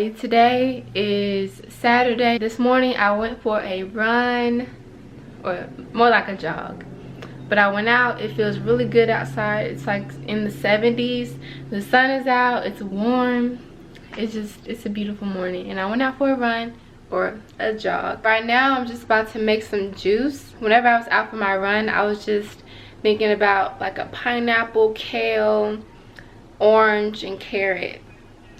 everybody. Today is Saturday. This morning I went for a run, or more like a jog, but I went out. It feels really good outside. It's like in the 70s. The sun is out, it's warm. It's a beautiful morning, and I went out for a run or a jog. Right now I'm just about to make some juice. Whenever I was out for my run, I was just thinking about like a pineapple, kale, orange, and carrot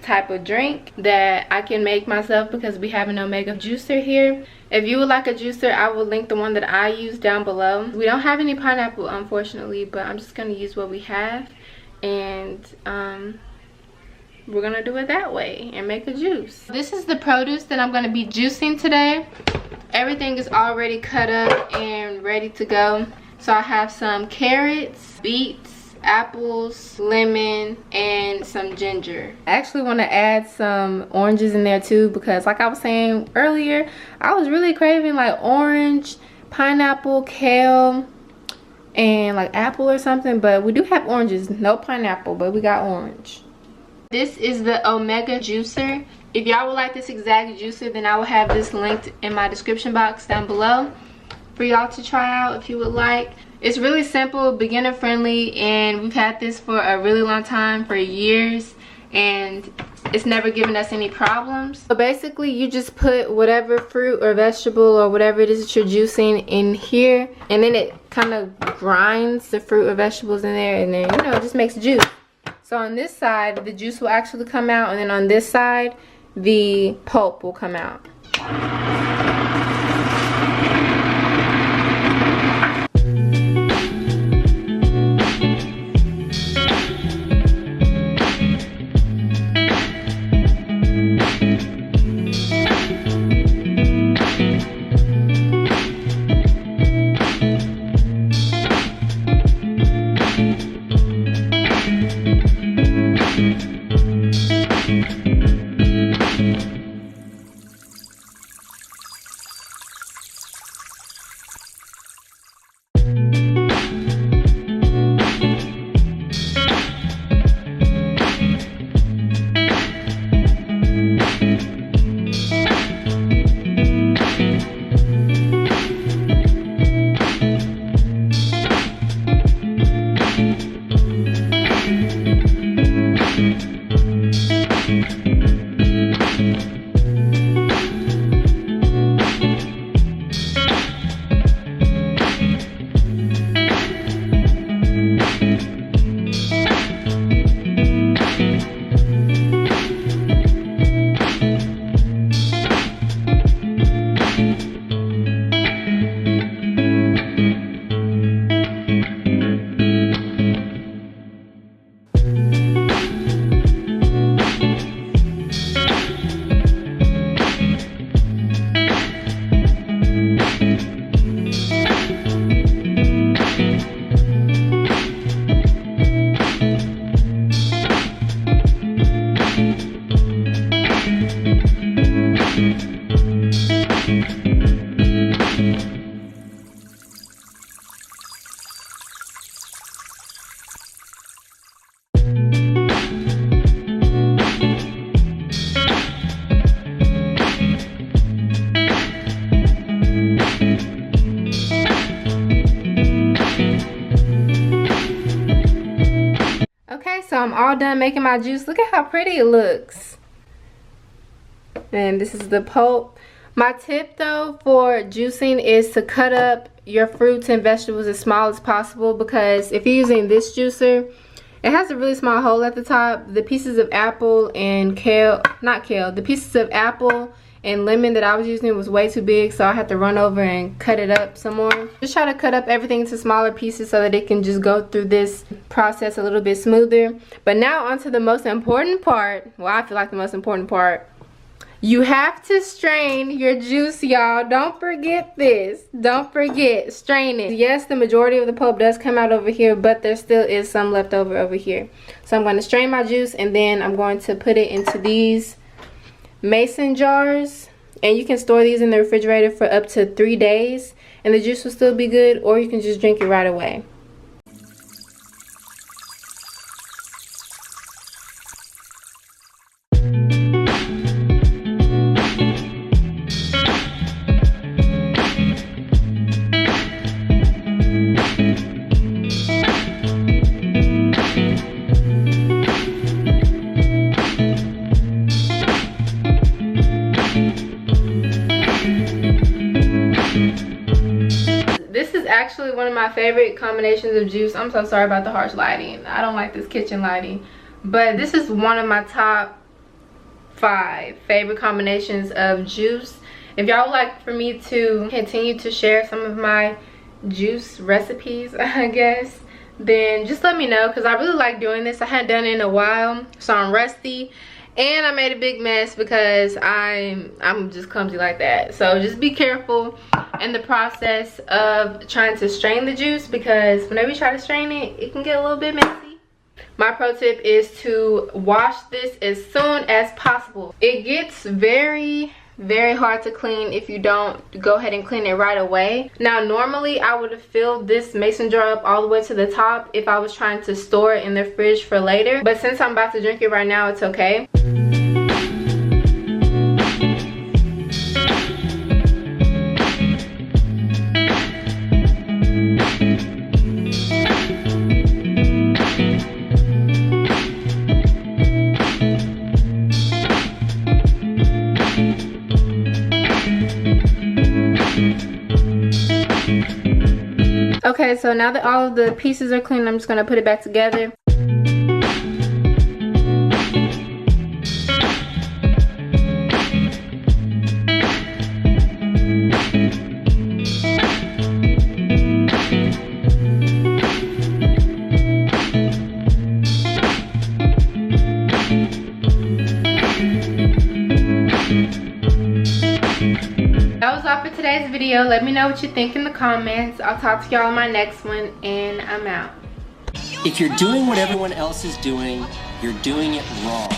type of drink that I can make myself because we have an Omega juicer here. If you would like a juicer, I will link the one that I use down below. We don't have any pineapple, unfortunately, but I'm just going to use what we have, and we're going to do it that way and make a juice. This is the produce that I'm going to be juicing today. Everything is already cut up and ready to go. So I have some carrots, beets, apples, lemon, and some ginger. I actually want to add some oranges in there too, because like I was saying earlier, I was really craving like orange, pineapple, kale, and like apple or something. But we do have oranges, no pineapple, but we got orange. This is the Omega juicer. If y'all would like this exact juicer, then I will have this linked in my description box down below for y'all to try out if you would like. It's really simple, beginner friendly, and we've had this for a really long time, for years, and it's never given us any problems. So basically you just put whatever fruit or vegetable or whatever it is that you're juicing in here, and then it kind of grinds the fruit or vegetables in there, and then, you know, it just makes juice. So on this side the juice will actually come out, and then on this side the pulp will come out. So I'm all done making my juice. Look at how pretty it looks. And this is the pulp. My tip though for juicing is to cut up your fruits and vegetables as small as possible, because if you're using this juicer, it has a really small hole at the top. The pieces of apple and the pieces of apple and lemon that I was using was way too big, so I had to run over and cut it up some more. Just try to cut up everything into smaller pieces so that it can just go through this process a little bit smoother. But now onto the most important part. Well, I feel like the most important part. You have to strain your juice, y'all. Don't forget this. Don't forget, strain it. Yes, the majority of the pulp does come out over here, but there still is some left over here. So I'm going to strain my juice, and then I'm going to put it into these mason jars, and you can store these in the refrigerator for up to 3 days and the juice will still be good, or you can just drink it right away. actually one of my favorite combinations of juice. I'm so sorry about the harsh lighting. I don't like this kitchen lighting. But this is one of my top 5 favorite combinations of juice. If y'all would like for me to continue to share some of my juice recipes, I guess, then just let me know, because I really like doing this. I hadn't done it in a while, so I'm rusty. And I made a big mess because I'm just clumsy like that. So just be careful in the process of trying to strain the juice, because whenever you try to strain it, it can get a little bit messy. My pro tip is to wash this as soon as possible. It gets very hard to clean if you don't go ahead and clean it right away. Now normally I would have filled this mason jar up all the way to the top if I was trying to store it in the fridge for later, but since I'm about to drink it right now, it's okay. Okay, so now that all of the pieces are clean, I'm just going to put it back together. That was all for today's video. Let me know what you think in the comments. I'll talk to y'all in my next one, and I'm out. If you're doing what everyone else is doing, you're doing it wrong.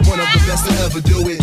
One of the best to ever do it.